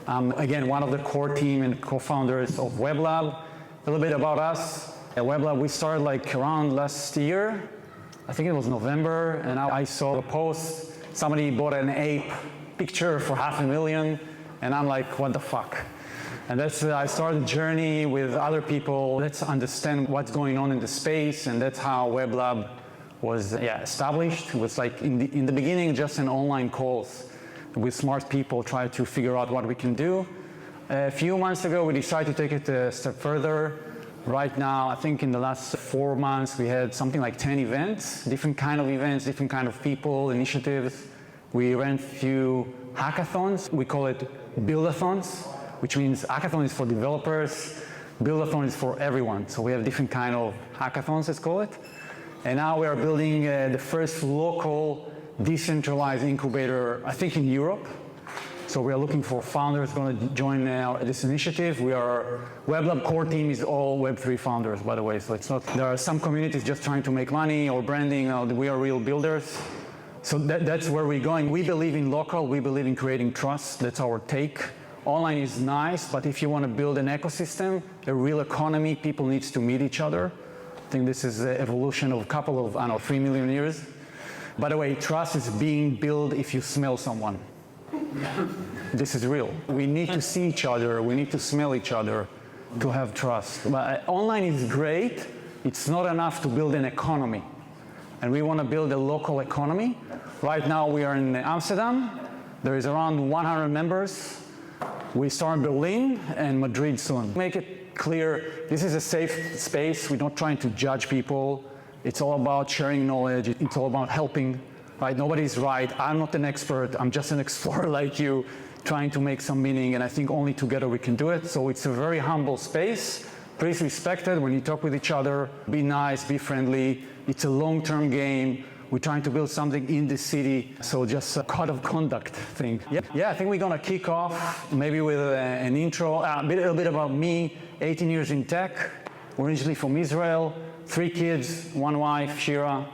I'm, again, one of the core team and co-founders of Web Lab. A little bit about us. At Web Lab, we started like around last year. I think it was November, and I saw a post. Somebody bought an ape picture for $500,000, and I'm like, what the fuck? And that's, I started a journey with other people. Let's understand what's going on in the space, and that's how Web Lab was established. It was like in the beginning just an online calls with smart people try to figure out what we can do. A few months ago we decided to take it a step further. Right now, I think in the last 4 months we had something like 10 events, different kind of events, different kind of people, initiatives. We ran a few hackathons. We call it buildathons, which means hackathon is for developers, buildathon is for everyone. So we have different kind of hackathons, let's call it. And now we are building the first local decentralized incubator, I think in Europe. So we are looking for founders going to join this initiative. Web Lab core team is all Web3 founders, by the way. So it's not, there are some communities just trying to make money or branding. We are real builders. So that's where we're going. We believe in local, we believe in creating trust. That's our take. Online is nice, but if you want to build an ecosystem, a real economy, people need to meet each other. I think this is the evolution of a couple of, 3 million years. By the way, trust is being built if you smell someone. This is real. We need to see each other, we need to smell each other to have trust. But online is great, it's not enough to build an economy. And we want to build a local economy. Right now we are in Amsterdam. There is around 100 members. We start in Berlin and Madrid soon. Make it clear, this is a safe space. We're not trying to judge people. It's all about sharing knowledge. It's all about helping, right? Nobody's right. I'm not an expert. I'm just an explorer like you, trying to make some meaning, and I think only together we can do it. So it's a very humble space. Please respect it when you talk with each other. Be nice, be friendly. It's a long-term game. We're trying to build something in the city, so just a code of conduct thing. Yeah, I think we're gonna kick off maybe with an intro, a little bit about me, 18 years in tech, originally from Israel, 3 kids, 1 wife, Shira,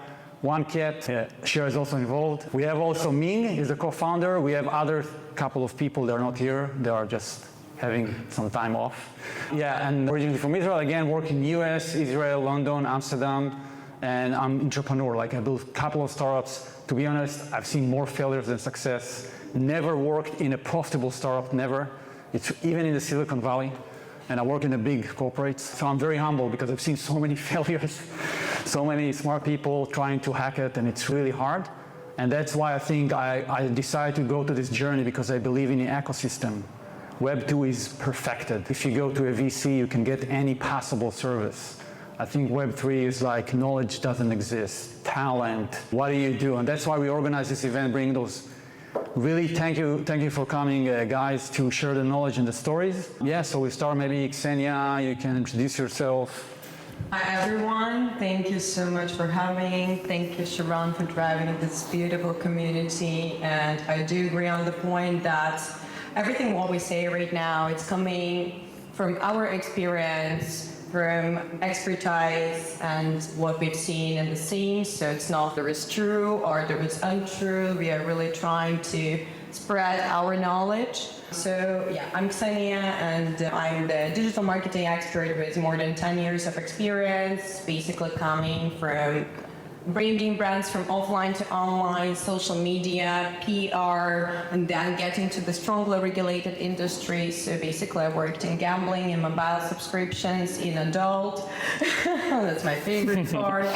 1 cat. Shira is also involved. We have also Ming, he's a co-founder. We have other couple of people that are not here. They are just having some time off. Yeah, and originally from Israel, again, work in US, Israel, London, Amsterdam. And I'm an entrepreneur, like I built a couple of startups. To be honest, I've seen more failures than success. Never worked in a profitable startup, never. It's even in the Silicon Valley. And I work in the big corporates. So I'm very humble because I've seen so many failures, so many smart people trying to hack it, and it's really hard. And that's why I think I decided to go to this journey, because I believe in the ecosystem. Web 2 is perfected. If you go to a VC, you can get any possible service. I think Web 3 is like knowledge doesn't exist, talent, what do you do? And that's why we organize this event, bring those. Really, thank you for coming, guys, to share the knowledge and the stories. Yeah, so we start maybe, Ksenia, you can introduce yourself. Hi everyone, thank you so much for having. Thank you, Sharon, for driving this beautiful community. And I do agree on the point that everything what we say right now, it's coming from our experience, from expertise and what we've seen in the scene. So it's not there is true or there is untrue. We are really trying to spread our knowledge. So yeah, I'm Ksenia, and I'm the digital marketing expert with more than 10 years of experience, basically coming from bringing brands from offline to online, social media, PR, and then getting to the strongly regulated industry. So basically I worked in gambling and mobile subscriptions in adult. That's my favorite part.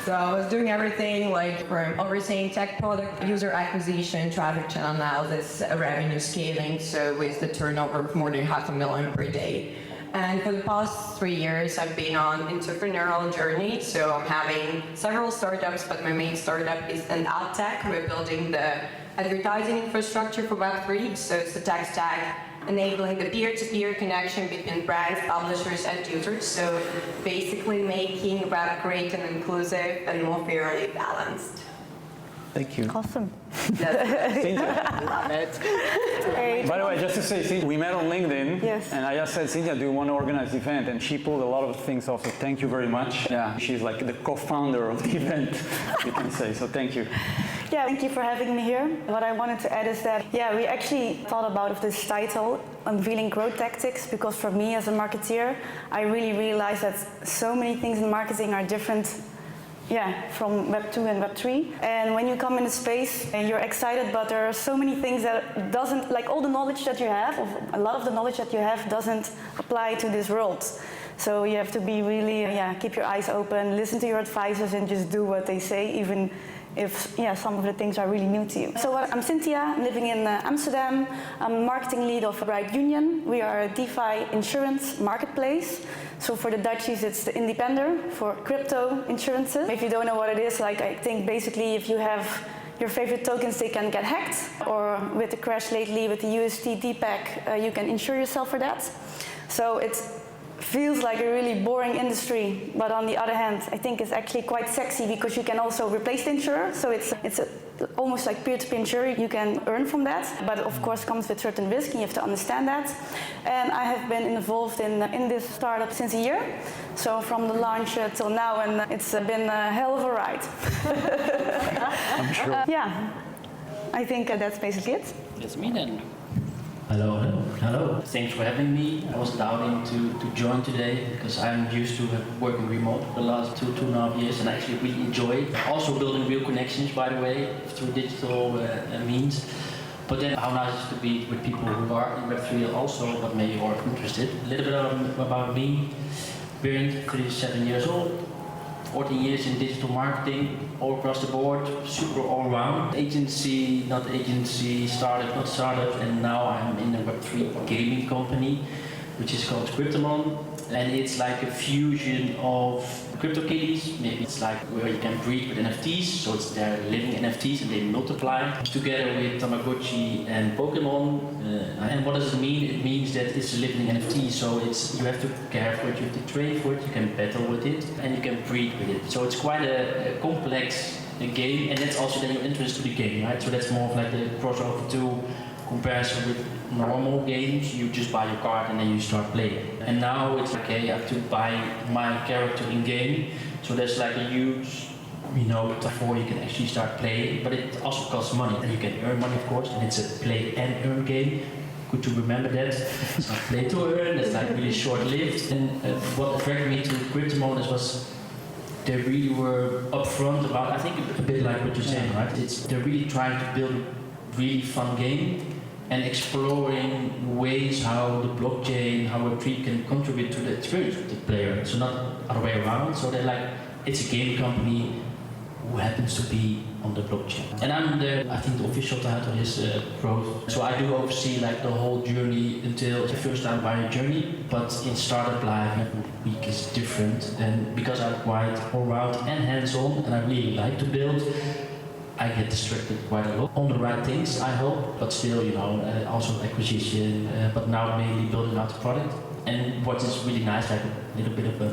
So I was doing everything like from overseeing tech product, user acquisition, traffic channel analysis, revenue scaling. So with the turnover of more than $500,000 per day. And for the past 3 years, I've been on entrepreneurial journey. So I'm having several startups, but my main startup is an AdTech. We're building the advertising infrastructure for Web3. So it's a tech stack enabling the peer-to-peer connection between brands, publishers, and users. So basically making Web great and inclusive and more fairly balanced. Thank you. Awesome. Cynthia. Hey. By the way, just to say, Cynthia, we met on LinkedIn, Yes. and I just said, Cynthia, do you want to organize the event? And she pulled a lot of things off, so thank you very much. Yeah, she's like the co-founder of the event, you can say, so thank you. Yeah, thank you for having me here. What I wanted to add is that, we actually thought about this title, Unveiling Growth Tactics, because for me as a marketeer, I really realized that so many things in marketing are different from Web 2 and Web 3. And when you come in a space and you're excited, but there are so many things that doesn't, like all the knowledge that you have, or a lot of the knowledge that you have doesn't apply to this world. So you have to be really, keep your eyes open, listen to your advisors and just do what they say, even if some of the things are really new to you. So I'm Cynthia, I'm living in Amsterdam. I'm marketing lead of Bright Union. We are a DeFi insurance marketplace. So for the Dutchies, it's the independer for crypto insurances. If you don't know what it is, like I think basically if you have your favorite tokens, they can get hacked. Or with the crash lately with the UST DPEG, you can insure yourself for that. So it feels like a really boring industry, but on the other hand, I think it's actually quite sexy because you can also replace the insurer. So it's almost like peer-to-peer insurer. You can earn from that, but of course comes with certain risk, and you have to understand that. And I have been involved in this startup since a year. So from the launch till now, and it's been a hell of a ride. I'm sure. I think that's basically it. That's me then. Hello. Thanks for having me. I was doubting to join today because I'm used to working remote for the last 2.5 years, and I actually really enjoy it. Also building real connections, by the way, through digital means. But then how nice it is to be with people who are in Web3 also, but maybe are interested. A little bit about me. Berend, 37 years old. 14 years in digital marketing, all across the board, super all around. Agency, not agency, startup, not startup, and now I'm in a Web3 gaming company, which is called Cryptomon. And it's like a fusion of CryptoKitties, maybe it's like where you can breed with NFTs, so it's their living NFTs and they multiply. Together with Tamagotchi and Pokemon. And what does it mean? It means that it's a living NFT, so you have to care for it, you have to train for it, you can battle with it, and you can breed with it. So it's quite a complex game, and that's also then your interest to the game, right? So that's more of like the crossover to comparison with normal games. You just buy your card and then you start playing. And now it's okay, I have to buy my character in game. So there's like a huge, before you can actually start playing, but it also costs money. And you can earn money, of course, and it's a play and earn game. Good to remember that. It's not play to earn, it's like really short-lived. And what attracted me to Cryptomon was they really were upfront about, I think a bit like what you're saying, right? They're really trying to build a really fun game and exploring ways how the blockchain, how Web3 can contribute to the experience of the player. So not other way around. So they're like, it's a game company who happens to be on the blockchain. And I'm I think the official title is Growth. So I do oversee like the whole journey until the first time buyer journey. But in startup life, every week is different. And because I'm quite all round and hands-on, and I really like to build, I get distracted quite a lot on the right things, I hope, but still, also acquisition, but now mainly building out the product. And what is really nice, like a little bit of a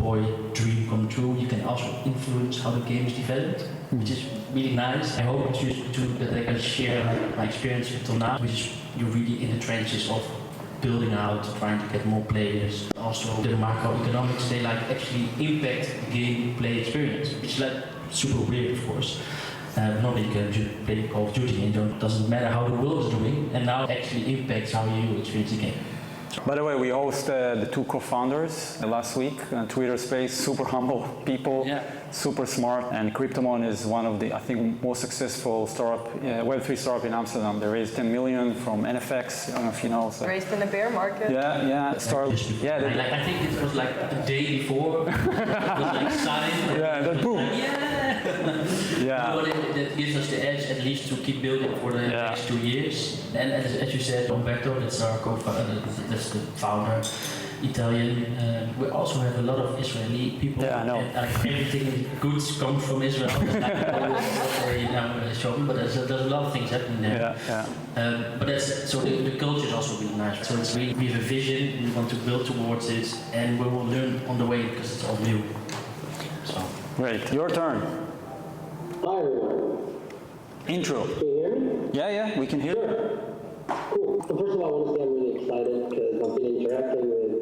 boy dream come true, you can also influence how the game is developed, which is really nice. I hope that I can share my experience until now, which is you're really in the trenches of building out, trying to get more players. Also the macroeconomics, they like actually impact the gameplay experience, which is like super weird, of course. Normally you can just play Call of Duty and it doesn't matter how the world is doing, and now it actually impacts how you experience the game. By the way, we hosted the two co-founders last week on Twitter Space, super humble people, super smart, and Cryptomon is one of the, I think, most successful startup, Web3 startup in Amsterdam. They raised 10 million from NFX, I don't know if you know. So. Raised in the bear market. I think it was like a day before, it was like signed. That boom. But that gives us the edge at least to keep building for the next 2 years. And as you said, Umberto, that's our co-founder, that's the founder, Italian. We also have a lot of Israeli people. Yeah, I know. And everything goods come from Israel. But there's a lot of things happening there. But the culture is also really nice. So it's really, we have a vision, we want to build towards it, and we will learn on the way because it's all new. So. Great, your turn. Hi everyone. Intro. Can you hear me? Yeah, we can hear. Sure. Cool. So first of all, I want to say I'm really excited because I've been interacting with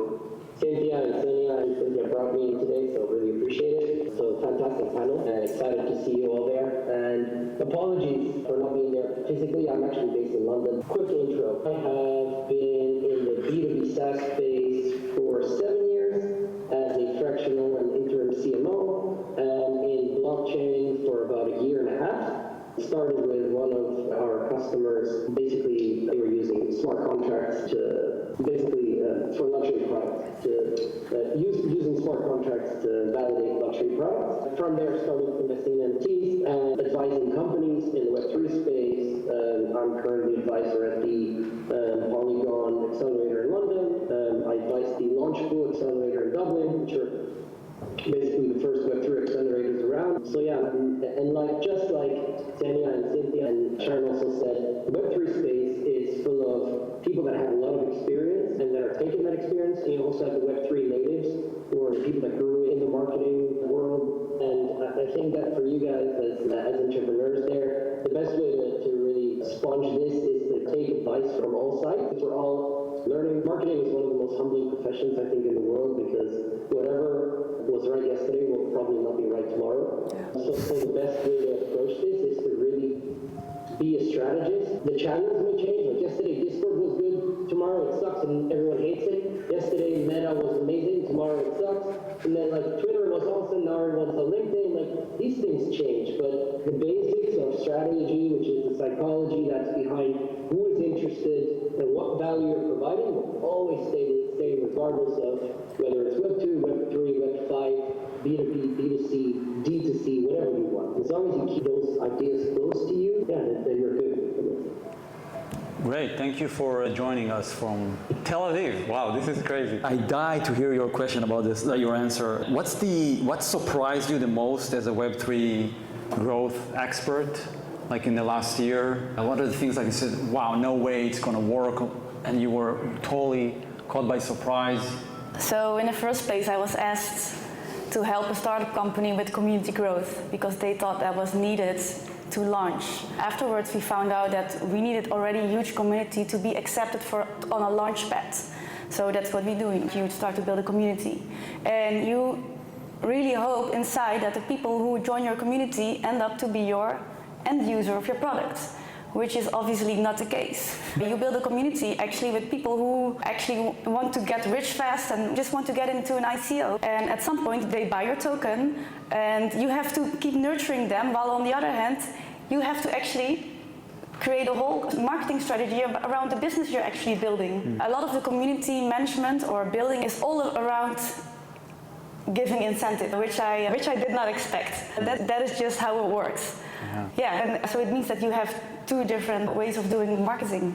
Cynthia and Ksenia, and Cynthia brought me in today, so really appreciate it. So fantastic panel, and excited to see you all there. And apologies for not being there physically. I'm actually based in London. Quick intro. I have been in the B2B SaaS space for 7 years as a fractional and interim CMO, and in blockchain for about a year and a half. Started with one of our customers. Basically, they were using smart contracts to for luxury products, using smart contracts to validate luxury products. From there, started investing in NFTs and advising companies in the Web3 space. I'm currently advisor at the Polygon Accelerator in London. I advise the Launchpool Accelerator in Dublin, which are basically the first Web3 accelerators around. So yeah, and just like Ksenia and Cynthia and Sharon also said, the Web3 space is full of people that have a lot of experience and that are taking that experience. And you also have the Web3 natives, who are the people that grew in the marketing world. And I think that for you guys as entrepreneurs there, the best way to really sponge this is to take advice from all sides. We're all learning. Marketing is one of the most humbling professions, I think, in the world, because whatever was right yesterday will probably not be right tomorrow. So the best way to approach this is to really be a strategist. The channels may change. Like yesterday, Discord was good. Tomorrow it sucks and everyone hates it. Yesterday, Meta was amazing. Tomorrow it sucks. And then like Twitter was awesome. Now everyone's on LinkedIn. Like these things change, but the basics of strategy, which is the psychology that's behind who is interested and what value you're providing, will always stay the same regardless of whether it's Web2, Web3, Web5, B2B, B2C, D2C, whatever you want. As long as you keep those ideas close to you, then you're good. Great, thank you for joining us from Tel Aviv. Wow, this is crazy. I die to hear your question about this, your answer. What surprised you the most as a Web3 growth expert, like in the last year? What are the things like you said, wow, no way it's gonna work, and you were totally caught by surprise? So in the first place, I was asked to help a startup company with community growth because they thought that was needed to launch. Afterwards, we found out that we needed already a huge community to be accepted on a launch pad. So that's what we're doing. You start to build a community. And you really hope inside that the people who join your community end up to be your end user of your product, which is obviously not the case. You build a community actually with people who actually want to get rich fast and just want to get into an ICO. And at some point they buy your token and you have to keep nurturing them, while on the other hand, you have to actually create a whole marketing strategy around the business you're actually building. A lot of the community management or building is all around giving incentive, which I did not expect. That is just how it works. And so it means that you have two different ways of doing marketing.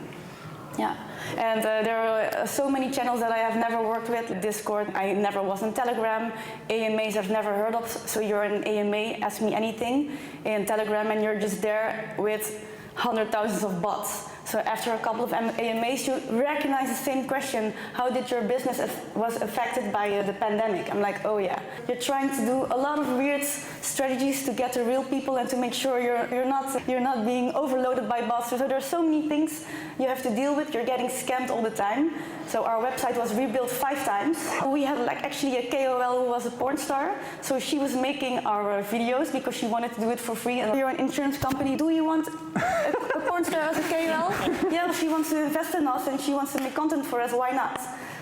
And there are so many channels that I have never worked with. Discord, I never was on Telegram. AMAs I've never heard of. So you're in an AMA, ask me anything in Telegram, and you're just there with hundreds of thousands of bots. So after a couple of AMAs, you recognize the same question: how did your business was affected by the pandemic? I'm like, oh yeah. You're trying to do a lot of weird strategies to get to real people and to make sure you're not being overloaded by bots. So there's so many things you have to deal with. You're getting scammed all the time. So our website was rebuilt 5 times. We had actually a KOL who was a porn star. So she was making our videos because she wanted to do it for free. And you're an insurance company. Do you want a porn star as a KOL? Yeah, she wants to invest in us and she wants to make content for us. Why not?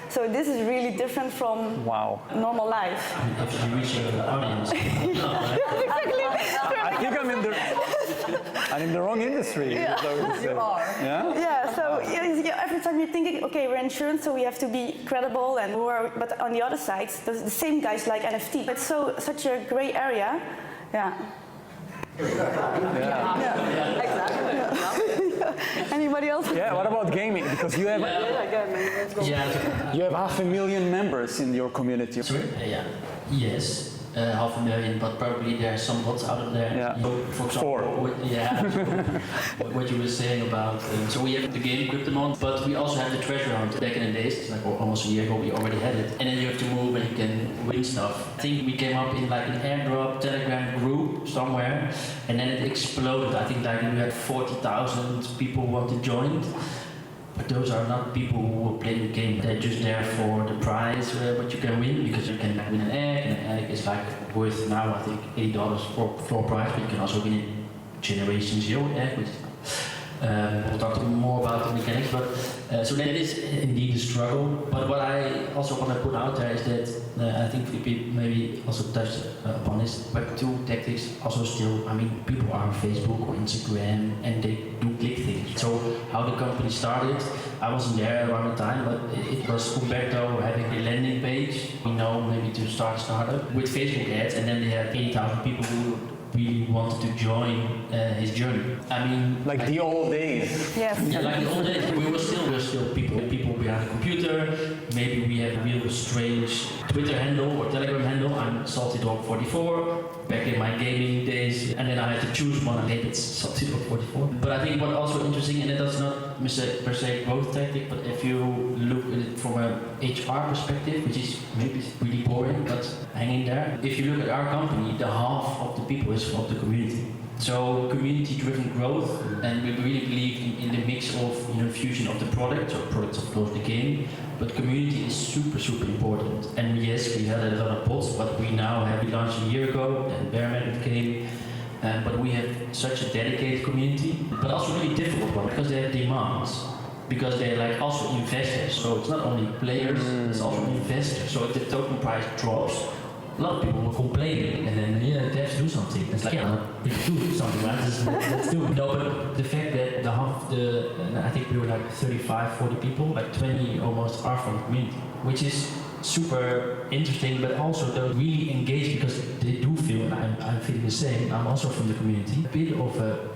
So this is really different from normal life. If you're reaching an audience. Exactly. I think I'm in the wrong industry. You are. Yeah, so every time you're thinking, okay, we're insurance, so we have to be credible, but on the other side, the same guys like NFT. It's such a gray area. Exactly. Anybody else? Yeah, what about gaming? Because you have you have 500,000 members in your community. Sorry? Yes. 500,000, but probably there are some bots out of there. Yeah. So, for example, what you were saying about, so we have the game Cryptonon, but we also have the treasure hunt. Back in the days, it's like almost a year ago, we already had it. And then you have to move and you can win stuff. I think we came up in like an airdrop Telegram group somewhere, and then it exploded. I think like we had 40,000 people want to join. But those are not people who are playing the game. They're just there for the prize, what you can win, because you can win an egg, and an egg is like worth now, I think, $80 for floor prize, but you can also win a Generation Zero egg, which we'll talk more about the mechanics, but so that is indeed a struggle. But what I also want to put out there is that I think Filippo maybe also touched upon this, Web2 tactics also still, I mean, people are on Facebook or Instagram and they do click things. So how the company started, I wasn't there around the time, but it was Umberto having a landing page, we know maybe to start a startup with Facebook ads, and then they had 80,000 people who really wanted to join his journey. I mean, Like the old days. Yes. yeah, like the old days, we were still people behind the computer. Maybe we had a real strange Twitter handle or Telegram handle. I'm SaltyDog44 back in my gaming days, and then I had to choose one. I think it's SaltyDog44. But I think what also interesting, and it does not per se growth tactic, but if you look at it from an HR perspective, which is maybe really boring, but hanging there. If you look at our company, the half of the people is from the community. So community-driven growth, and we really believe in the mix of fusion of the product, so products of course the game, but community is super important. And yes, we had a lot of pods, but we launched a year ago, and Berend came, but we have such a dedicated community, but also really difficult one because they have demands. Because they're like also investors, so it's not only players, it's also investors. So if the token price drops, a lot of people were complaining, and then they have to do something. It's like, we do something, right? Let's do it. No, but the fact that I think we were like 35, 40 people, like 20 almost are from the community, which is super interesting, but also they're really engaged because they do feel, and I'm feeling the same, I'm also from the community, a bit of a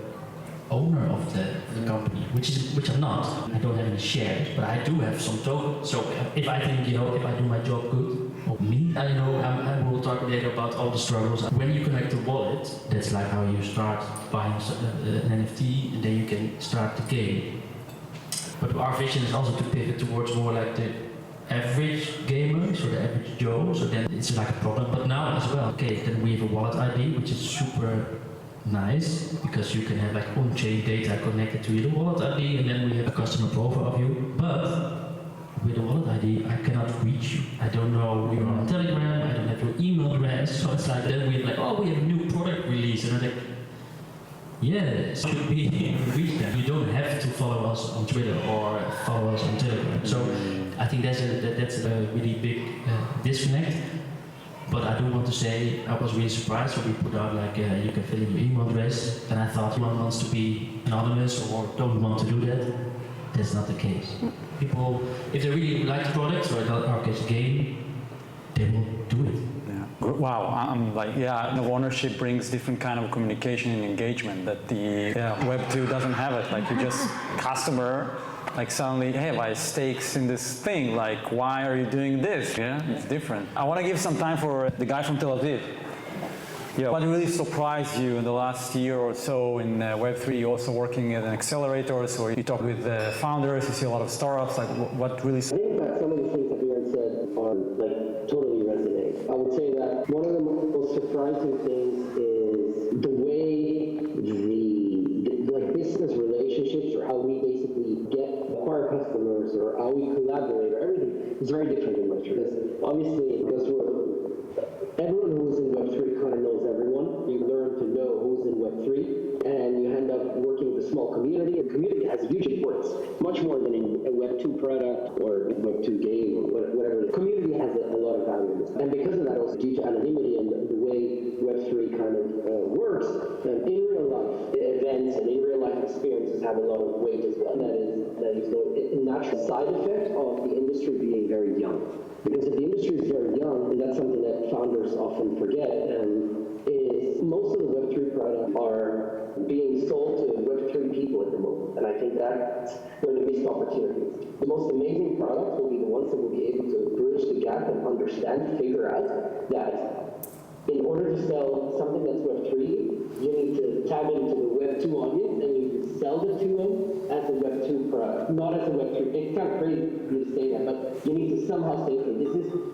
owner of the company, which I'm not. I don't have any shares, but I do have some tokens. So if I think, if I do my job good, or me, I will talk later about all the struggles. When you connect the wallet, that's like how you start buying an NFT, and then you can start the game. But our vision is also to pivot towards more like the average gamer, so the average Joe, so then it's like a product. But now as well, then we have a wallet ID, which is super nice, because you can have like on-chain data connected to your wallet ID, and then we have a customer profile of you. But with a wallet ID, I cannot reach you. I don't know you're on Telegram, I don't have your email address, so it's like then we have like, we have a new product release, and I'm like, it should be reached them. You don't have to follow us on Twitter or follow us on Telegram. So I think that's a really big disconnect. But I do want to say, I was really surprised when we put out like, you can fill in your email address, and I thought one wants to be anonymous or don't want to do that. That's not the case. People, if they really like the product, or in our case, game, they will do it. Yeah. Wow, I'm like, the ownership brings different kind of communication and engagement that the Web2 doesn't have it. Like you just customer, like suddenly, hey, I have stakes in this thing, like why are you doing this? Yeah, it's different. I want to give some time for the guy from Tel Aviv. Yeah, what really surprised you in the last year or so in Web3? You're also working at an accelerator, so you talk with founders, you see a lot of startups, like what really... I think that some of the things that Berend said are like totally resonate. I would say that one of the most surprising things is the way the business relationships, or how we basically acquire customers, or how we collaborate, or everything is very different in Web3. Obviously, because everyone who's in Web3 kind of knows everyone. You learn to know who's in Web3, and you end up working with a small community. The community has huge importance, much more than in a Web2 product or a Web2 game or whatever. The community has a lot of value in this. And because of that, also due to anonymity and the way Web3 kind of works, in real life, events and in real life experiences have a lot of weight as well. And that is a natural side effect of the industry being very young. Because if the industry is very young, and that's something that founders often forget, is most of the Web3 products are being sold to Web3 people at the moment. And I think that's where the missed opportunities. The most amazing products will be the ones that will be able to bridge the gap and understand, figure out that to sell something that's Web3, you need to tap into the Web2 audience and you can sell it to them as a Web2 product, not as a Web3. It's kind of crazy for you to say that, but you need to somehow say, okay,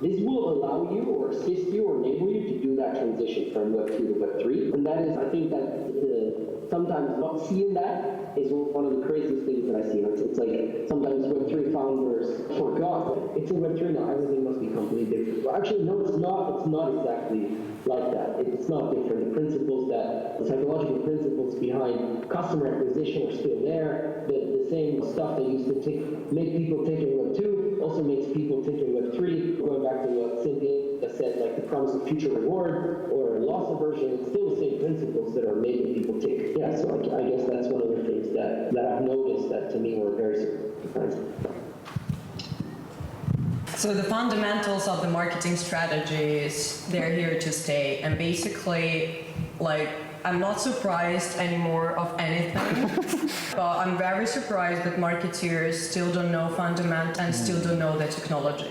this will allow you or assist you or enable you to do that transition from Web2 to Web3. And that is, I think that sometimes not seeing that is one of the craziest things that I see. It's like sometimes Web3 founders forgot it's in Web3 now, everything must be completely different. Well, actually, no, it's not. It's not exactly like that. It's not different. The principles the psychological principles behind customer acquisition are still there. The same stuff that used to make people think in Web2 also makes people think in Web3. Going back to what Cynthia said, like the promise of future reward or loss aversion, it's still the same principles that are making people tick. Yeah, so I guess that's one of the things that I've noticed that to me were very surprising. So the fundamentals of the marketing strategies, they're here to stay. And basically, like, I'm not surprised anymore of anything, but I'm very surprised that marketeers still don't know fundamentals and still don't know the technology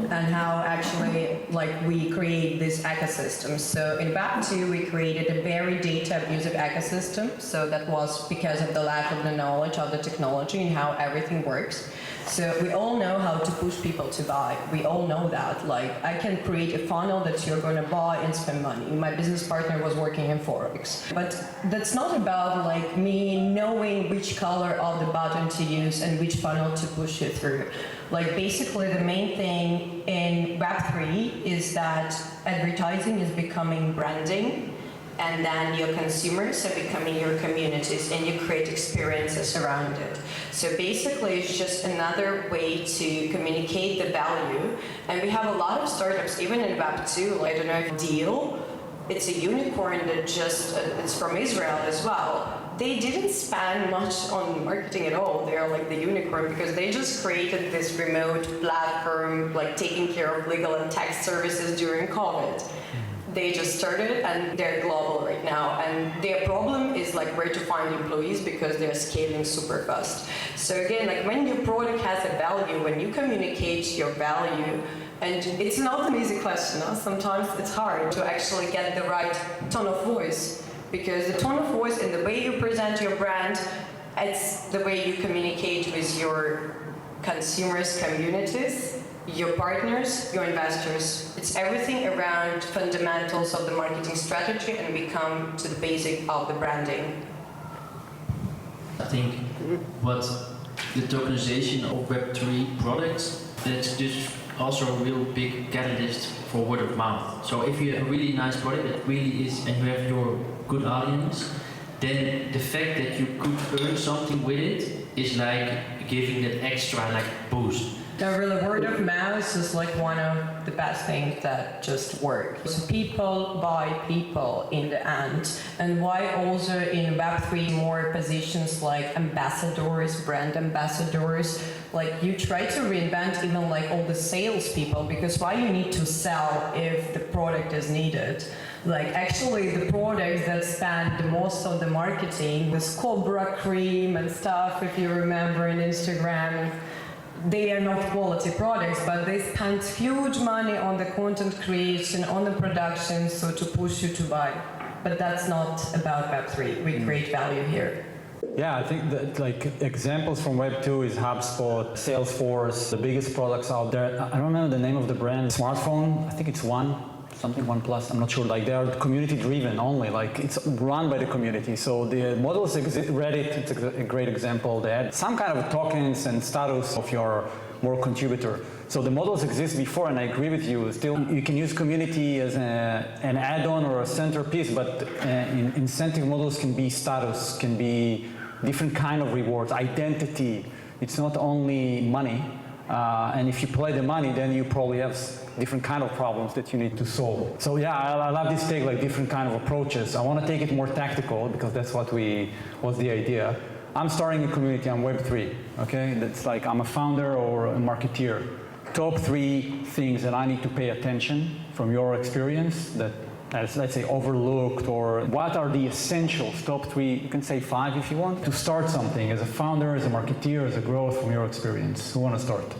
and how actually, like, we create this ecosystem. So in Web2, we created a very data abusive ecosystem. So that was because of the lack of the knowledge of the technology and how everything works. So we all know how to push people to buy. We all know that. Like, I can create a funnel that you're going to buy and spend money. My business partner was working in Forex. But that's not about like me knowing which color of the button to use and which funnel to push it through. Like, basically the main thing in Web3 is that advertising is becoming branding, and then your consumers are becoming your communities, and you create experiences around it. So basically, it's just another way to communicate the value. And we have a lot of startups, even in Web2, like, I don't know if Deal, it's a unicorn that just, it's from Israel as well. They didn't spend much on marketing at all. They're like the unicorn because they just created this remote platform, like taking care of legal and tax services during COVID. They just started and they're global right now. And their problem is like where to find employees because they're scaling super fast. So again, like when your product has a value, when you communicate your value, and it's not an easy question, huh? Sometimes it's hard to actually get the right tone of voice because the tone of voice and the way you present your brand, it's the way you communicate with your consumers, communities, your partners, your investors. It's everything around fundamentals of the marketing strategy, and we come to the basic of the branding. I think what the tokenization of Web3 products, that's just also a real big catalyst for word of mouth. So if you have a really nice product that really is, and you have your good audience, then the fact that you could earn something with it is like giving that extra like boost. Now, really, word of mouth is like one of the best things that just work. So people buy people in the end. And why also in Web3 more positions like ambassadors, brand ambassadors, like you try to reinvent even like all the salespeople, because why you need to sell if the product is needed? Like actually the products that spend the most on the marketing, this Cobra cream and stuff, if you remember in Instagram, they are not quality products, but they spend huge money on the content creation, on the production, so to push you to buy. But that's not about Web3. We create value here. Yeah, I think that like examples from Web2 is HubSpot, Salesforce, the biggest products out there. I don't remember the name of the brand. Smartphone, I think it's OnePlus, I'm not sure. Like they are community driven only, like it's run by the community. So the models exist. Reddit, it's a great example. They had some kind of tokens and status of your more contributor. So the models exist before, and I agree with you. Still, you can use community as an add-on or a centerpiece, but incentive models can be status, can be different kind of rewards, identity. It's not only money. And if you play the money, then you probably have different kind of problems that you need to solve. So yeah, I love this take like different kind of approaches. I want to take it more tactical because that's what was the idea. I'm starting a community on Web3, okay? That's like I'm a founder or a marketeer. Top 3 things that I need to pay attention from your experience that as let's say overlooked, or what are the essentials, top 3, you can say 5 if you want, to start something as a founder, as a marketeer, as a growth from your experience. Who want to start?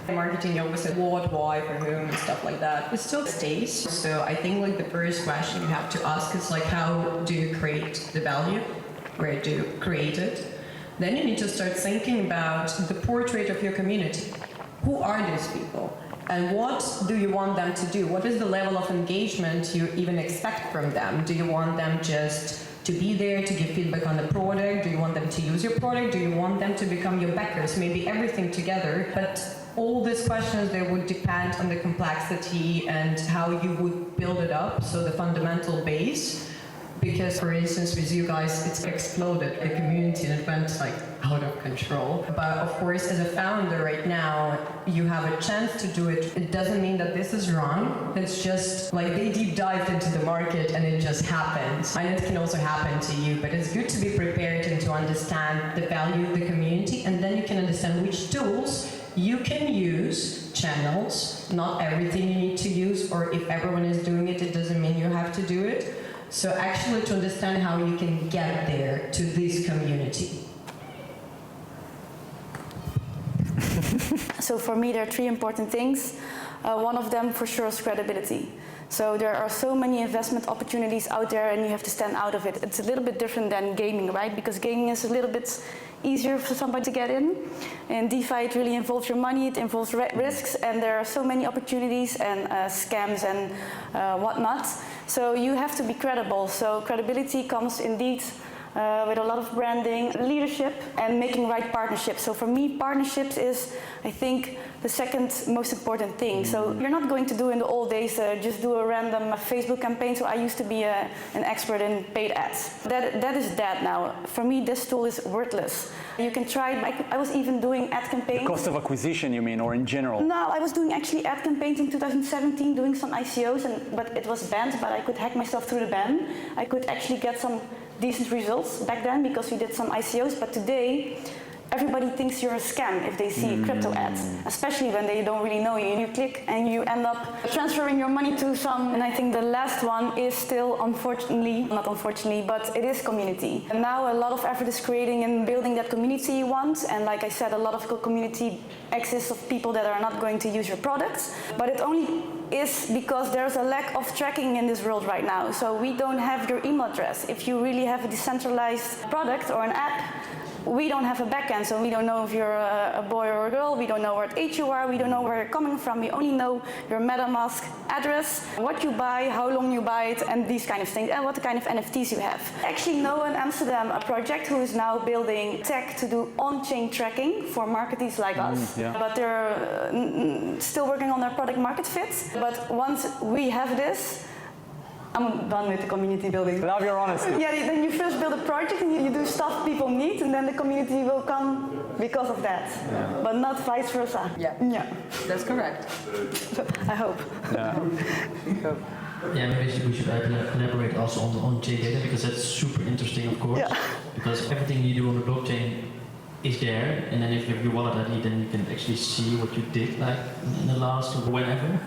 Marketing always said what, why, for whom, and stuff like that. It still stays. So I think like the first question you have to ask is like, how do you create the value? Where do you create it? Then you need to start thinking about the portrait of your community. Who are these people? And what do you want them to do? What is the level of engagement you even expect from them? Do you want them just to be there to give feedback on the product? Do you want them to use your product? Do you want them to become your backers? Maybe everything together. But all these questions, they would depend on the complexity and how you would build it up, so the fundamental base. Because, for instance, with you guys, it's exploded, the community, and it went like out of control. But of course, as a founder right now, you have a chance to do it. It doesn't mean that this is wrong. It's just like they deep dived into the market and it just happened. And it can also happen to you, but it's good to be prepared and to understand the value of the community, and then you can understand which tools you can use, channels. Not everything you need to use, or if everyone is doing it, it doesn't mean you have to do it. So actually to understand how you can get there to this community. So for me, there are three important things. One of them for sure is credibility. So there are so many investment opportunities out there and you have to stand out of it. It's a little bit different than gaming, right? Because gaming is a little bit easier for somebody to get in. In DeFi, it really involves your money, it involves risks, and there are so many opportunities and scams and whatnot. So you have to be credible. So credibility comes indeed with a lot of branding, leadership, and making right partnerships. So for me, partnerships is, I think, the second most important thing. So you're not going to do in the old days, just do a random Facebook campaign. So I used to be an expert in paid ads. That is dead now. For me, this tool is worthless. You can try it. I was even doing ad campaigns. The cost of acquisition, you mean, or in general? No, I was doing actually ad campaigns in 2017, doing some ICOs, but it was banned, but I could hack myself through the ban. I could actually get some decent results back then because we did some ICOs, but today everybody thinks you're a scam if they see crypto ads, especially when they don't really know you. You click and you end up transferring your money to some, and I think the last one is still, unfortunately, not unfortunately, but it is community. And now a lot of effort is creating and building that community you want, and like I said, a lot of community exists of people that are not going to use your products, but it only is because there's a lack of tracking in this world right now. So we don't have your email address. If you really have a decentralized product or an app, we don't have a backend, so we don't know if you're a boy or a girl, we don't know what age you are, we don't know where you're coming from, we only know your MetaMask address, what you buy, how long you buy it, and these kind of things, and what kind of NFTs you have. I actually know in Amsterdam a project who is now building tech to do on-chain tracking for marketers like us, but they're still working on their product market fit. But once we have this, I'm done with the community building. Love your honesty. Yeah, then you first build a project and you do stuff people need, and then the community will come because of that. Yeah. But not vice versa. Yeah, that's correct. I hope. Yeah, maybe we should elaborate also on the on-chain data, because that's super interesting, of course. Yeah. Because everything you do on the blockchain is there, and then if you have your wallet ID, then you can actually see what you did like in the last or whenever.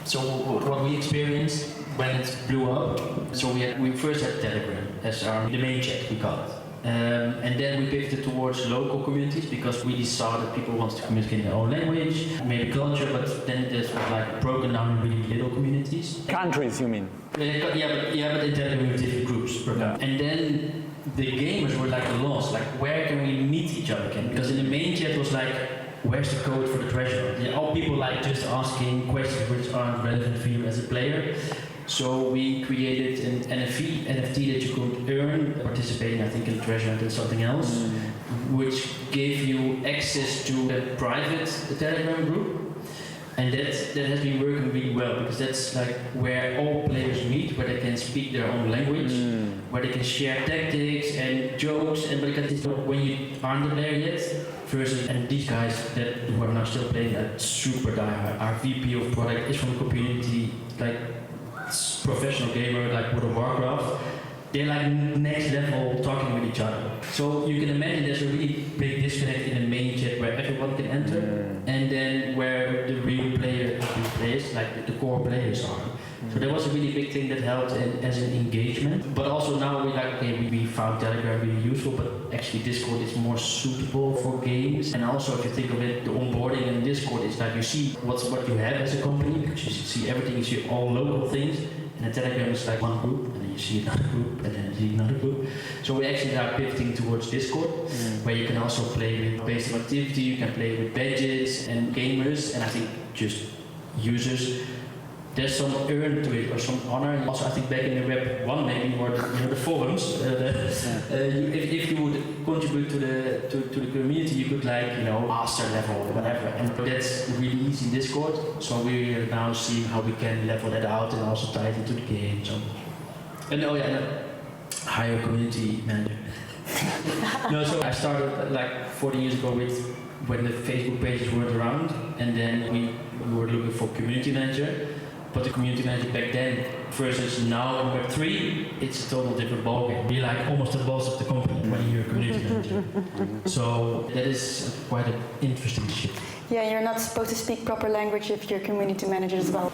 So what we experienced when it blew up, so we first had Telegram as the main chat, we call it. And then we pivoted towards local communities because we saw that people wanted to communicate in their own language, maybe culture, but then this was like broken down in really little communities. Countries, you mean? But in Telegram we have different groups. And then the gamers were like lost, like where can we meet each other again? Because in the main chat was like, where's the code for the treasure? All people like just asking questions which aren't relevant for you as a player. So we created an NFT that you could earn participating, I think, in treasure hunt and something else, which gave you access to a private Telegram group. And that has been working really well, because that's like where all players meet, where they can speak their own language, where they can share tactics and jokes, and when you aren't a player yet, versus, and these guys who are now still playing that super diehard. Our VP of product is from the community, like professional gamer, like World of Warcraft. they're like next level talking with each other. So you can imagine there's a really big disconnect in the main chat where everyone can enter, and then where the real players, like the core players are. So that was a really big thing that helped as an engagement. But also now we found Telegram really useful, but actually Discord is more suitable for games. And also if you think of it, the onboarding in Discord is like you see what you have as a company, because you see everything, you see all local things. And the Telegram is like one group, and then you see another group, and then you see another group. So we actually are pivoting towards Discord, where you can also play with based on activity, you can play with badges and gamers, and I think just users. There's some earn to it or some honor, and also I think back in the Web 1 maybe, or the forums, if you would contribute to the community, you could master level or whatever, and that's really easy in Discord. So we're now seeing how we can level that out and also tie it into the game. So, and hire a community manager. So I started like 40 years ago when the Facebook pages weren't around, and then we were looking for community manager. But the community manager back then versus now in Web3, it's a total different ballgame. You're like almost the boss of the company when you're a community manager. So that is quite an interesting shift. Yeah, you're not supposed to speak proper language if you're community manager as well.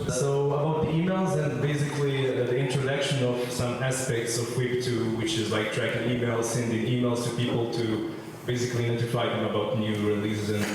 So about the emails and basically the introduction of some aspects of Web2, which is like tracking emails, sending emails to people to basically notify them about new releases and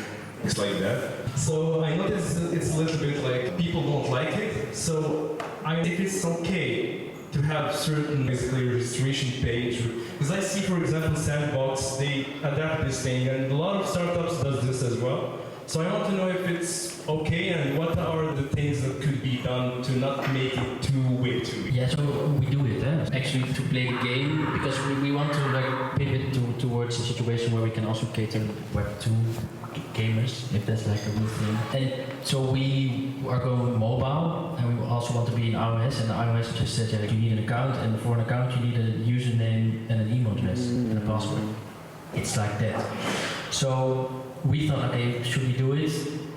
things like that. So I noticed it's a little bit like people don't like it. So I think it's okay to have certain basically registration page. Because I see, for example, Sandbox, they adapt this thing, and a lot of startups does this as well. So I want to know if it's okay and what are the things that could be done to not make it too Web2. Yeah, so we do it actually to play the game, because we want to pivot towards a situation where we can also cater Web2 gamers, if that's like a real thing. And so we are going mobile, and we also want to be in iOS, and iOS just says that you need an account, and for an account you need a username and an email address and a password. It's like that. So we thought, okay, should we do it?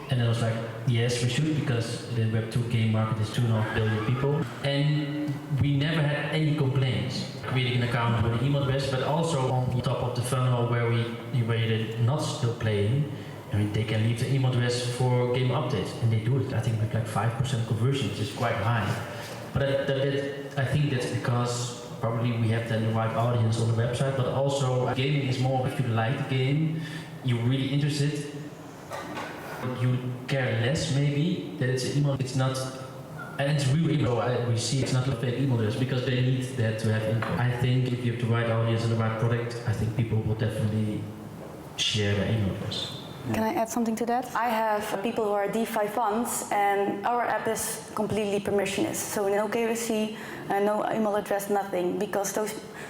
And I was like, yes, we should, because the Web2 game market is 2.5 billion people. And we never had any complaints. Creating an account with an email address, but also on top of the funnel where they're not still playing, they can leave the email address for game updates, and they do it, I think, with like 5% conversion, which is quite high. But I think that's because probably we have then the right audience on the website, but also gaming is more, if you like the game, you're really interested, you care less maybe that it's an email, it's not, and it's real email, we see it's not a fake email address, because they need that to have income. I think if you have the right audience and the right product, I think people will definitely share their email address. Can I add something to that? I have people who are DeFi funds, and our app is completely permissionless. So no KYC, no email address, nothing, because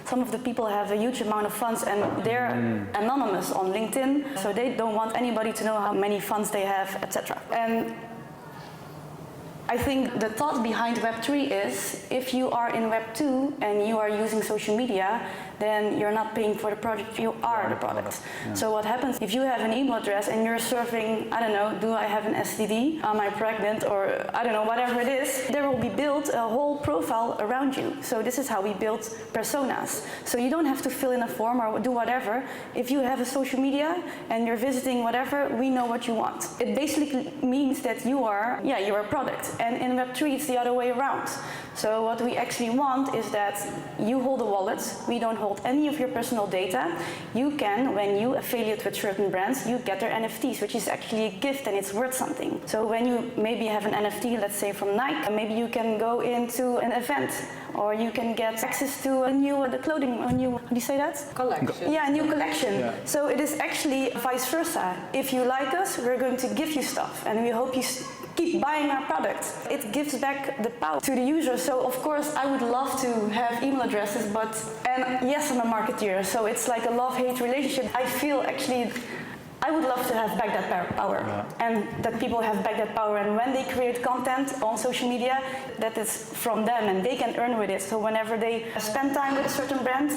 some of the people have a huge amount of funds and they're anonymous on LinkedIn, so they don't want anybody to know how many funds they have, etc. And I think the thought behind Web3 is, if you are in Web2 and you are using social media, then you're not paying for the product, you are the product. Yeah. So what happens if you have an email address and you're surfing, I don't know, do I have an STD? Am I pregnant? Or I don't know, whatever it is, there will be built a whole profile around you. So this is how we build personas. So you don't have to fill in a form or do whatever. If you have a social media and you're visiting whatever, we know what you want. It basically means that you're a product. And in Web3 it's the other way around. So what we actually want is that you hold a wallet, we don't hold any of your personal data. You can, when you affiliate with certain brands, you get their NFTs, which is actually a gift and it's worth something. So when you maybe have an NFT, let's say from Nike, maybe you can go into an event, or you can get access to a new clothing, how do you say that? Collection. Yeah, a new collection. Yeah. So it is actually vice versa. If you like us, we're going to give you stuff, and we hope you keep buying our product. It gives back the power to the user. So of course I would love to have email addresses, and yes, I'm a marketeer, so it's like a love-hate relationship. I feel actually I would love to have back that power, and that people have back that power, and when they create content on social media, that is from them and they can earn with it. So whenever they spend time with a certain brand,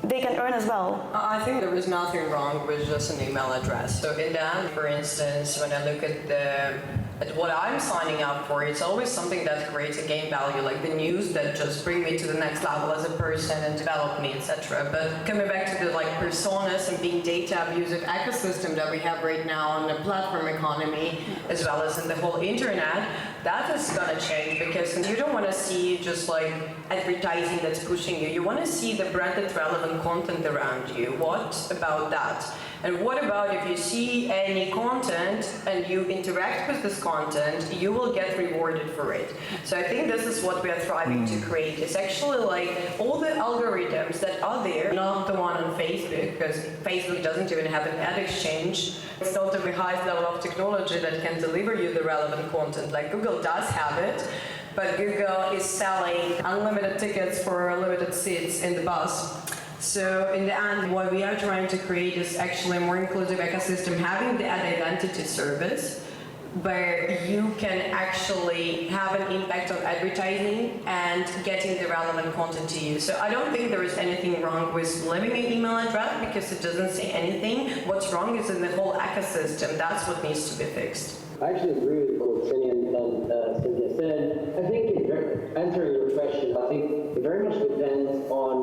they can earn as well. I think there is nothing wrong with just an email address. So in that, for instance, when I look at the But what I'm signing up for, it's always something that creates a game value, like the news that just bring me to the next level as a person and develop me, etc. But coming back to the personas and being data abusive ecosystem that we have right now in the platform economy, as well as in the whole internet, that is going to change, because you don't want to see just advertising that's pushing you. You want to see the branded relevant content around you. What about that? And what about if you see any content and you interact with this content, you will get rewarded for it. So I think this is what we are striving to create. It's actually all the algorithms that are there, not the one on Facebook, because Facebook doesn't even have an ad exchange. It's not the highest level of technology that can deliver you the relevant content. Like Google does have it, but Google is selling unlimited tickets for limited seats in the bus. So in the end, what we are trying to create is actually a more inclusive ecosystem, having the ad identity service, where you can actually have an impact on advertising and getting the relevant content to you. So I don't think there is anything wrong with leaving an email address, because it doesn't say anything. What's wrong is in the whole ecosystem. That's what needs to be fixed. I actually agree with what Ksenia and Cynthia said. I think answering your question, I think it very much depends on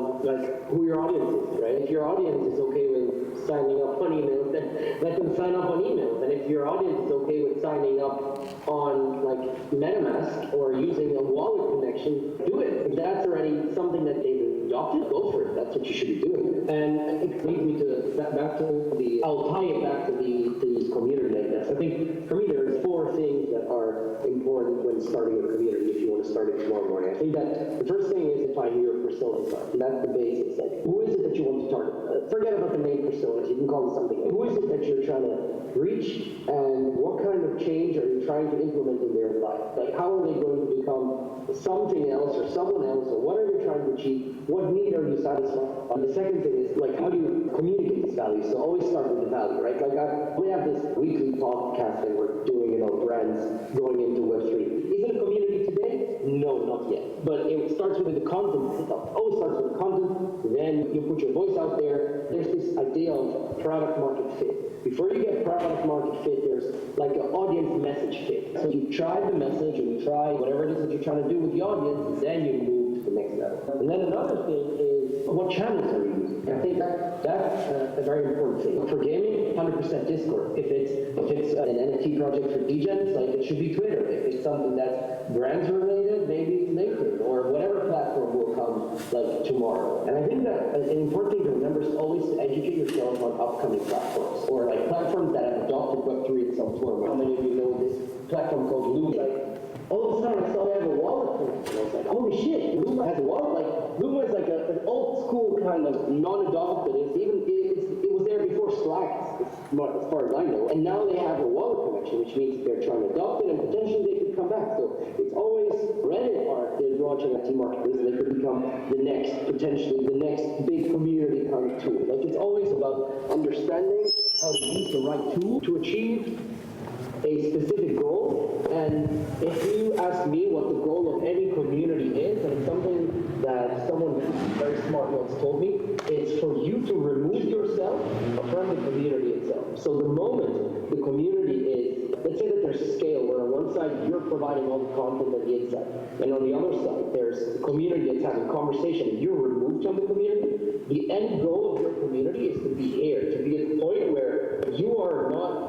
who your audience is, right? If your audience is okay with signing up on emails, then let them sign up on emails. And if your audience is okay with signing up on MetaMask or using a wallet connection, do it. If that's already something that they've adopted, go for it. That's what you should be doing. And it leads me I'll tie it back to the community like this. I think for me there's 4 things that are important when starting a community if you want to start it tomorrow morning. I think that the first thing is define who your personas are. And that's the basics. Who is it that you want to target? Forget about the name personas. You can call them something. Who is it that you're trying to reach, and what kind of change are you trying to implement in their life? How are they going to become something else or someone else, or what are you trying to achieve? What need are you satisfying? And the second thing is how do you communicate this value? So always start with the value, right? We have this weekly podcast that we're doing about brands going into Web3. Is it a community today? No, not yet. But it starts with the content itself. Always starts with the content, then you put your voice out there. There's this idea of product market fit. Before you get product market fit, there's an audience message fit. So you try the message and you try whatever it is that you're trying to do with the audience, then you move to the next level. And then another thing is what channels are you using? I think that's a very important thing. For gaming, 100% Discord. If it's an NFT project for DJs, it should be Twitter. If it's something that's brands related, maybe LinkedIn or whatever platform will come tomorrow. And I think that an important thing to remember is always to educate yourself on upcoming platforms or platforms that have adopted Web3 in some form. How many of you know this platform called Loom? All of a sudden I saw they have a wallet connection. I was like, holy shit, Loom has a wallet? Loom is an old school kind of non-adopted. It was there before Slack, as far as I know. And now they have a wallet connection, which means they're trying to adopt it and potentially they could come back. So it's always Reddit art is launching a marketplace, and they could become potentially the next big community kind of tool. It's always about understanding how to use the right tool to achieve a specific goal. And if you ask me what the goal of any community is, and it's something that someone very smart once told me, it's for you to remove yourself from the community itself. So the moment the community is, let's say that there's a scale where on one side you're providing all the content and the insight, and on the other side there's a community that's having conversation and you're removed from the community, the end goal of your community is to be here, to be at the point where you are not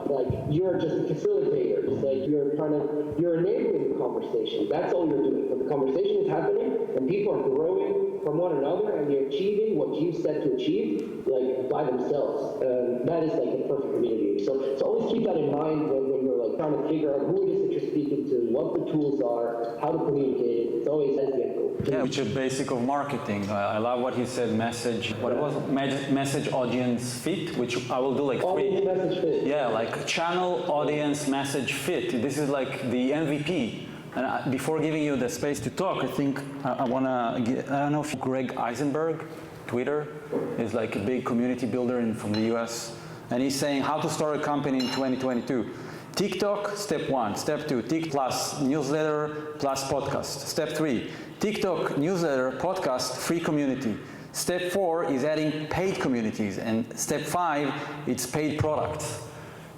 you're just a facilitator. It's you're enabling the conversation. That's all you're doing. But the conversation is happening and people are growing from one another and they're achieving what you set to achieve by themselves. That is a perfect community. So always keep that in mind when you're trying to figure out who it is that you're speaking to, what the tools are, how to communicate it. It's always as the end goal. Yeah, which is basic of marketing. I love what he said, message audience fit, which I will do 3. Audience message fit. Yeah, channel, audience, message fit. This is the MVP. And before giving you the space to talk, I think I want to, I don't know if Greg Eisenberg, Twitter, is a big community builder from the US. And he's saying how to start a company in 2022. TikTok, step 1. Step 2, TikTok plus newsletter plus podcast. Step 3, TikTok, newsletter, podcast, free community. Step 4 is adding paid communities. And step 5, it's paid products.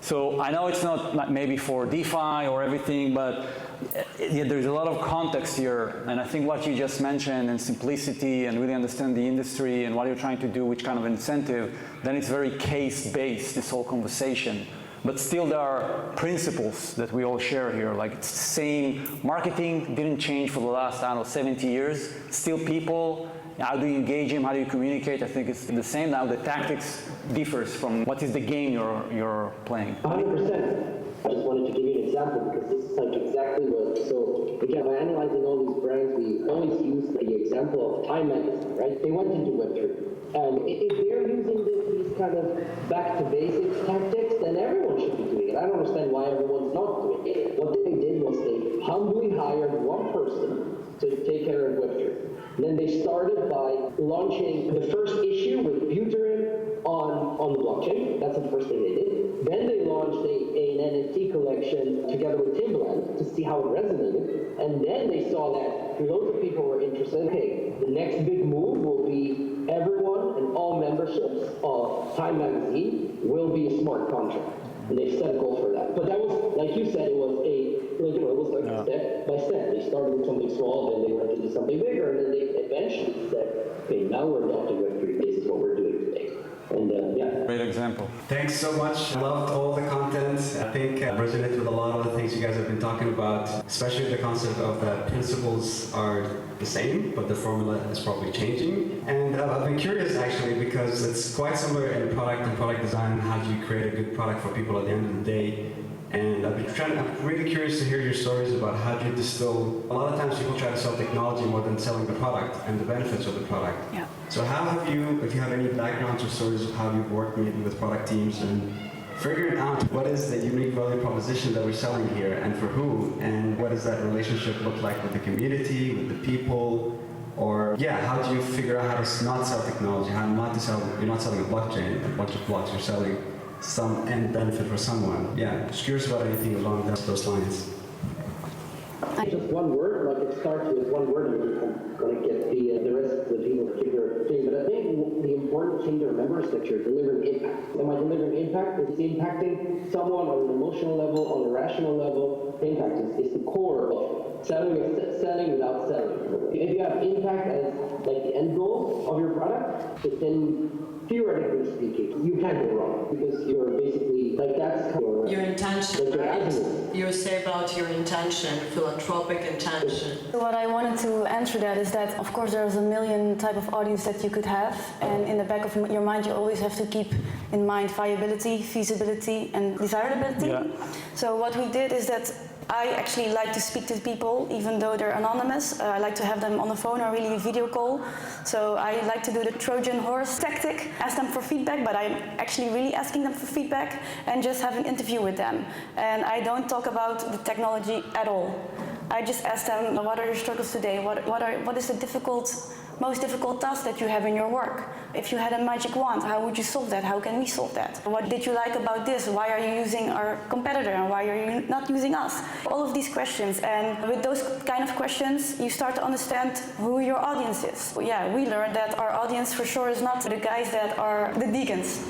So I know it's not maybe for DeFi or everything, but there's a lot of context here. And I think what you just mentioned, and simplicity, and really understand the industry and what you're trying to do, which kind of incentive, then it's very case-based, this whole conversation. But still there are principles that we all share here. Like it's the same, marketing didn't change for the last, I don't know, 70 years. Still people, how do you engage them, how do you communicate? I think it's the same now. The tactics differs from what is the game you're playing. 100%. I just wanted to give you an example because this is like exactly what, so again, by analyzing all these brands, we always use the example of Time Magazine, right? They went into Web3. If they're using these kind of back to basics tactics, then everyone should be doing it. I don't understand why everyone's not doing it. What they did was they humbly hired one person to take care of Web3. And then they started by launching the first issue with Interim on the blockchain. That's the first thing they did. Then they launched an NFT collection together with Timbaland to see how it resonated. And then they saw that loads of people were interested. Okay, the next big move will be everyone and all memberships of Time Magazine will be a smart contract. And they set a goal for that. But that was, like you said, it was step by step. They started with something small, then they went into something bigger, and then they eventually said, okay, now we're adopting Web3. This is what we're doing today. And Great example. Thanks so much. I loved all the content. I think I resonated with a lot of the things you guys have been talking about, especially the concept of that principles are the same, but the formula is probably changing. And I've been curious actually because it's quite similar in product and product design. How do you create a good product for people at the end of the day? And I'm really curious to hear your stories about how do you distill. A lot of times people try to sell technology more than selling the product and the benefits of the product. Yeah. So how have you, if you have any backgrounds or stories of how you've worked maybe with product teams and figuring out what is the unique value proposition that we're selling here and for who, and what does that relationship look like with the community, with the people, or how do you figure out how to not sell technology, how not to sell, you're not selling a blockchain, a bunch of blocks, you're selling some end benefit for someone. Just curious about anything along those lines. just one word, like it starts with one word, and I'm going to get the rest of the people to figure thing. But I think the important thing to remember is that you're delivering impact. Am I delivering impact? It's impacting someone on an emotional level, on a rational level. Impact is the core of selling without selling. If you have impact as like the end goal of your product, then theoretically speaking, you can't go wrong because you're basically like that's your intention, like right? You say about your intention, philanthropic intention. So what I wanted to answer that is that of course there's a million type of audience that you could have, and in the back of your mind you always have to keep in mind viability, feasibility, and desirability. Yeah. So what we did is that I actually like to speak to people, even though they're anonymous. I like to have them on the phone or really video call. So I like to do the Trojan horse tactic, ask them for feedback, but I'm actually really asking them for feedback and just have an interview with them. And I don't talk about the technology at all. I just ask them, what are your struggles today? What is the most difficult task that you have in your work? If you had a magic wand, how would you solve that? How can we solve that? What did you like about this? Why are you using our competitor and why are you not using us? All of these questions, and with those kind of questions, you start to understand who your audience is. Yeah, we learned that our audience for sure is not the guys that are the deacons.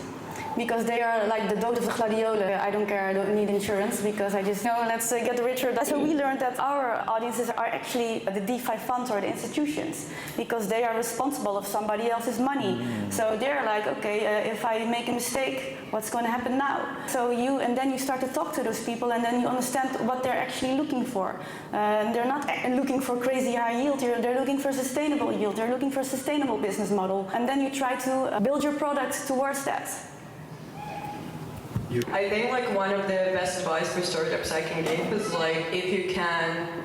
Because they are like the dood of the gladiolen. I don't care, I don't need insurance because I just know let's get richer. So we learned that our audiences are actually the DeFi funds or the institutions because they are responsible of somebody else's money. So they're like, okay, if I make a mistake, what's going to happen now? So and then you start to talk to those people and then you understand what they're actually looking for. They're not looking for crazy high yield, they're looking for sustainable yield, they're looking for a sustainable business model. And then you try to build your product towards that. I think like one of the best advice for startups I can give is like if you can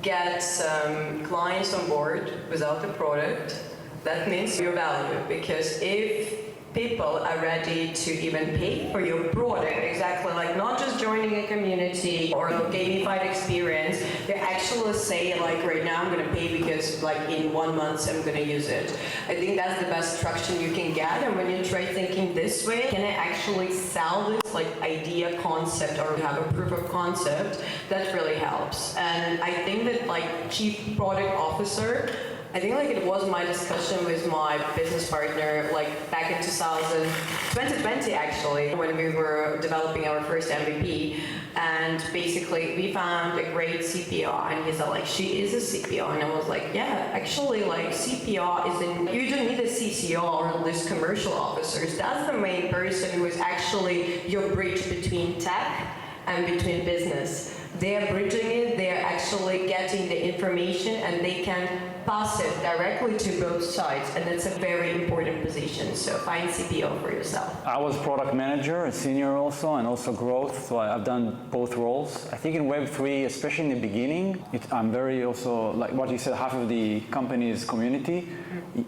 get some clients on board without the product, that means your value. Because if people are ready to even pay for your product, exactly like not just joining a community or a gamified experience, they actually say like right now I'm going to pay because like in 1 month I'm going to use it. I think that's the best traction you can get, and when you try thinking this way, can I actually sell this like idea concept or have a proof of concept, that really helps. And I think that like chief product officer I think like it was my discussion with my business partner like back in 2020 actually, when we were developing our first MVP, and basically we found a great CPR, and he's like, she is a CPR, and I was like, yeah, actually like CPR isn't, you don't need a CCR or list commercial officers. That's the main person who is actually your bridge between tech and between business. They're bridging it, they're actually getting the information, and they can pass it directly to both sides, and it's a very important position, so find CPO for yourself. I was product manager, a senior also, and also growth, so I've done both roles. I think in Web3, especially in the beginning, I'm very also, like what you said, half of the company is community.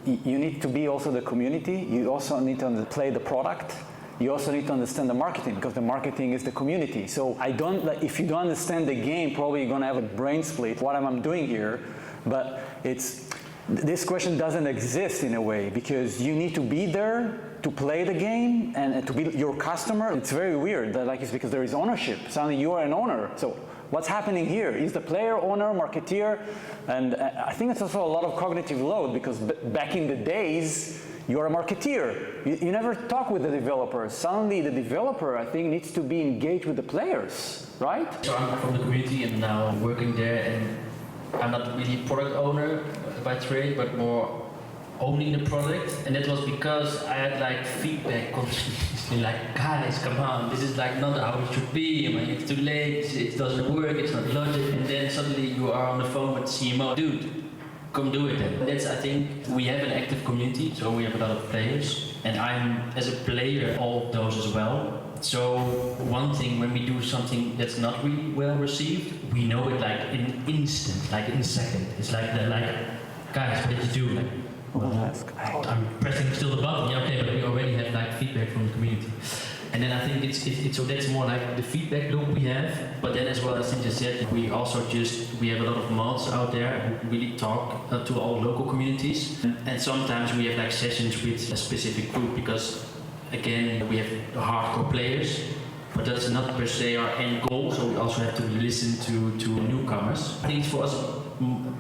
You need to be also the community, you also need to play the product. You also need to understand the marketing, because the marketing is the community. So if you don't understand the game, probably you're going to have a brain split. What am I doing here? But this question doesn't exist in a way, because you need to be there to play the game and to be your customer. It's very weird that it's because there is ownership. Suddenly you are an owner. So what's happening here? Is the player, owner, marketeer? And I think it's also a lot of cognitive load, because back in the days, you're a marketeer. You never talk with the developers. Suddenly the developer, I think, needs to be engaged with the players, right? So I'm from the community and now I'm working there, and I'm not really a product owner by trade, but more owning the product. And that was because I had feedback constantly, guys, come on, this is not how it should be. I mean, it's too late, it doesn't work, it's not logic. And then suddenly you are on the phone with the CMO, dude, come do it then. That's, I think, we have an active community, so we have a lot of players, and I'm, as a player, all of those as well. So one thing, when we do something that's not really well received, we know it in an instant, in a second. It's guys, what did you do? I'm pressing still the button, yeah, okay, but we already have feedback from the community. And then I think it's so that's more the feedback loop we have. But then as well, as Cynthia said, we also we have a lot of mods out there who really talk to all local communities. And sometimes we have sessions with a specific group, because again, we have hardcore players, but that's not per se our end goal. So we also have to listen to newcomers. I think it's for us a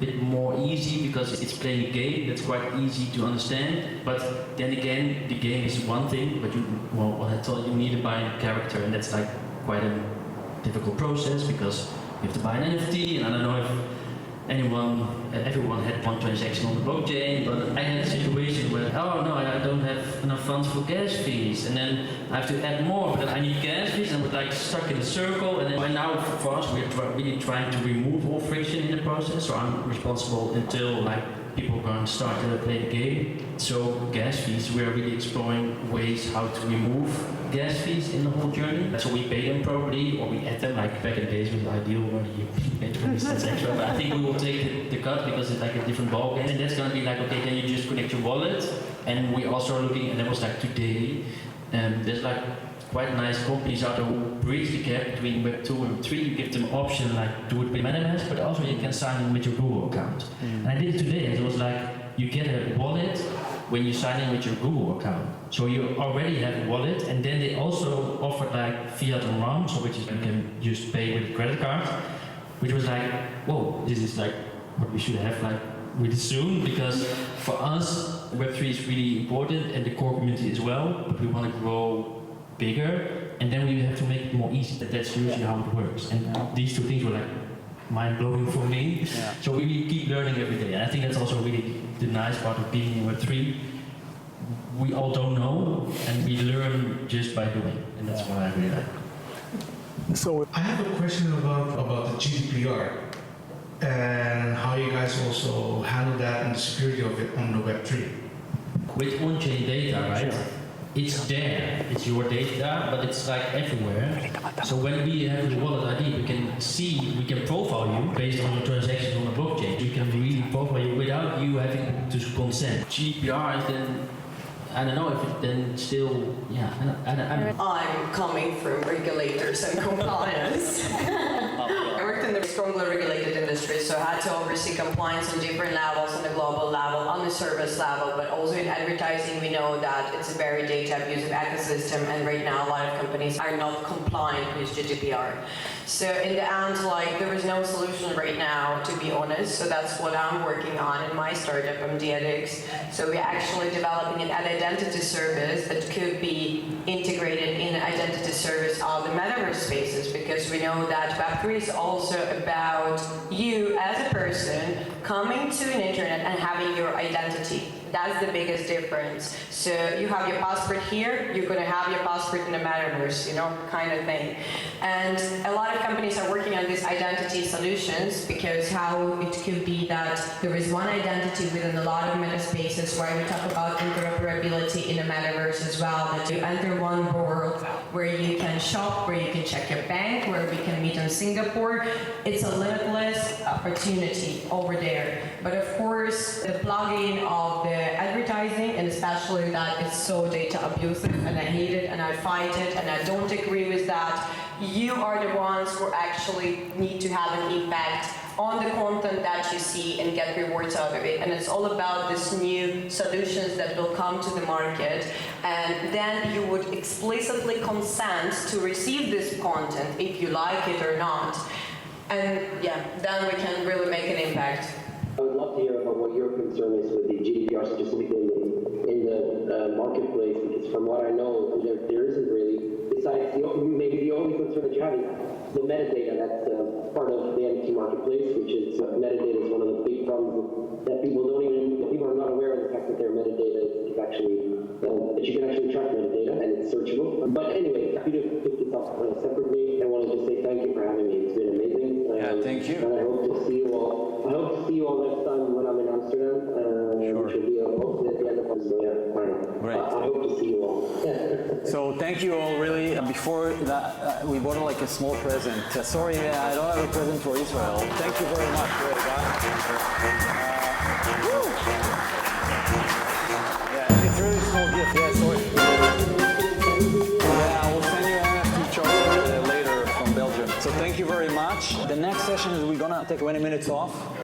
bit more easy, because it's playing a game that's quite easy to understand. But then again, the game is one thing, but what I told you need to buy a character, and that's quite a difficult process, because you have to buy an NFT, and I don't know if everyone had one transaction on the blockchain, but I had a situation where, oh no, I don't have enough funds for gas fees, and then I have to add more, but then I need gas fees, and we're stuck in a circle. And then now for us, we're really trying to remove all friction in the process. So I'm responsible until people are going to start to play the game. So gas fees, we're really exploring ways how to remove gas fees in the whole journey. So we pay them properly, or we add them, back in the days with the ideal where you pay 20 cents extra. But I think we will take the cut, because it's a different ball game. And that's going to be okay, then you just connect your wallet. And we also are looking, and that was today, there's quite nice companies out there who bridge the gap between Web 2 and Web 3. You give them an option do it with Metaverse, but also you can sign in with your Google account. And I did it today, and it was you get a wallet when you sign in with your Google account. So you already have a wallet, and then they also offered fiat and RAM, so which is you can just pay with a credit card, which was whoa, this is what we should have really soon, because for us, Web3 is really important, and the core community as well, but we want to grow bigger, and then we have to make it more easy. That's usually how it works. And these two things were mind-blowing for me. Yeah. So we keep learning every day. And I think that's also really the nice part of being in Web3. We all don't know, and we learn just by doing. And that's what I really like. So I have a question about the GDPR and how you guys also handle that and the security of it on the Web3. With on-chain data, right? Sure. It's there, it's your data, but it's everywhere. So when we have the wallet ID, we can profile you based on your transactions on the blockchain. We can really profile you without you having to consent. GDPR is then, I don't know if it then still, yeah. I'm coming from regulators and compliance. I worked in the strongly regulated industry, so I had to oversee compliance on different levels, on the global level, on the service level, but also in advertising, we know that it's a very data-abusive ecosystem, and right now a lot of companies are not compliant with GDPR. So in the end, like, there is no solution right now, to be honest, so that's what I'm working on in my startup, MDX. So we're actually developing an identity service that could be integrated in the identity service of the Metaverse spaces, because we know that Web3 is also about you as a person coming to an internet and having your identity. That's the biggest difference. So you have your passport here, you're going to have your passport in the Metaverse, you know, kind of thing. And a lot of companies are working on these identity solutions, because how it could be that there is one identity within a lot of meta spaces, where we talk about interoperability in the Metaverse as well, that you enter one world where you can shop, where you can check your bank, where we can meet in Singapore. It's a limitless opportunity over there. But of course, the plugin of the advertising, and especially that it's so data abusive, and I hate it, and I fight it, and I don't agree with that. You are the ones who actually need to have an impact on the content that you see and get rewards out of it. And it's all about these new solutions that will come to the market, and then you would explicitly consent to receive this content if you like it or not. And yeah, then we can really make an impact. I would love to hear about what your concern is with the GDPR specifically in the marketplace, because from what I know, there isn't really, besides maybe the only concern that you have is the metadata that's part of the NFT marketplace, which is metadata is one of the big problems that people are not aware of the fact that their metadata is actually, that you can actually track metadata and it's searchable. But anyway, happy to pick this up separately. I wanted to say thank you for having me. It's been amazing. Yeah, thank you. And I hope to see you all. I hope to see you all next time when I'm in Amsterdam, which will be hopefully at the end of Amsterdam. Great. I hope to see you all. So thank you all, really. Before that, we bought like a small present. Sorry, I don't have a present for Israel. Thank you very much. Yeah, it's a really small gift. Yeah, sorry. Yeah, I will send you an NFT chart later from Belgium. So thank you very much. The next session is we're gonna take 20 minutes off.